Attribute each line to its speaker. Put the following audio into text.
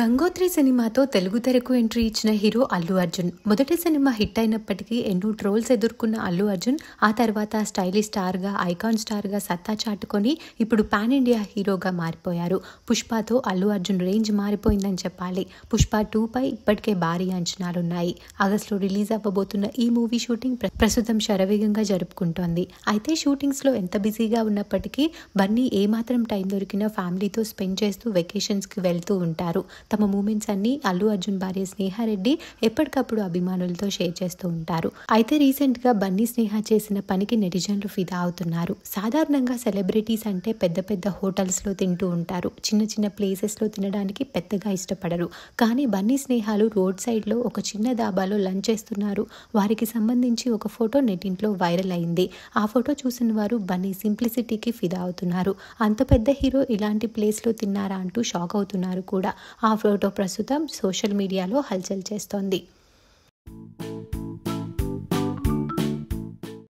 Speaker 1: గంగోత్రి సినిమాతో తెలుగు తెరకు ఎంట్రీ ఇచ్చిన హీరో అల్లు అర్జున్. మొదటి సినిమా హిట్ అయినప్పటికీ ఎన్నో ట్రోల్స్ ఎదుర్కొన్న అల్లు అర్జున్ ఆ తర్వాత స్టైలిష్ స్టార్గా, ఐకాన్ స్టార్గా సత్తా చాటుకొని ఇప్పుడు పాన్ ఇండియా హీరోగా మారిపోయారు. పుష్పతో అల్లు అర్జున్ రేంజ్ మారిపోయిందని చెప్పాలి. పుష్ప 2 పై ఇప్పటికే భారీ అంచనాలున్నాయి. ఆగస్టులో రిలీజ్ అవ్వబోతున్న ఈ మూవీ షూటింగ్ ప్రస్తుతం శరవేగంగా జరుపుకుంటోంది. అయితే షూటింగ్స్లో ఎంత బిజీగా ఉన్నప్పటికీ బన్నీ ఏమాత్రం టైం దొరికినా ఫ్యామిలీతో స్పెండ్ చేస్తూ వెకేషన్స్కి వెళ్తూ ఉంటారు. తమ మూమెంట్స్ అన్ని అల్లు అర్జున్ భార్య స్నేహారెడ్డి ఎప్పటికప్పుడు అభిమానులతో షేర్ చేస్తూ ఉంటారు. అయితే రీసెంట్ గా బన్నీ స్నేహ చేసిన పనికి నెటిజన్లు ఫిదా అవుతున్నారు. సాధారణంగా సెలబ్రిటీస్ అంటే పెద్ద పెద్ద హోటల్స్ లో తింటూ ఉంటారు. చిన్న చిన్న ప్లేసెస్ లో తినడానికి పెద్దగా ఇష్టపడరు. కానీ బన్నీ స్నేహాలు రోడ్ సైడ్ లో ఒక చిన్న దాబాలో లంచ్ చేస్తున్నారు. వారికి సంబంధించి ఒక ఫోటో నెట్టింట్లో వైరల్ అయింది. ఆ ఫోటో చూసిన వారు బన్నీ సింప్లిసిటీకి ఫిదా అవుతున్నారు. అంత పెద్ద హీరో ఇలాంటి ప్లేస్ లో తిన్నారా అంటూ షాక్ అవుతున్నారు కూడా. ఆ ఫోటో ప్రస్తుతం సోషల్ మీడియాలో హల్చల్ చేస్తోంది.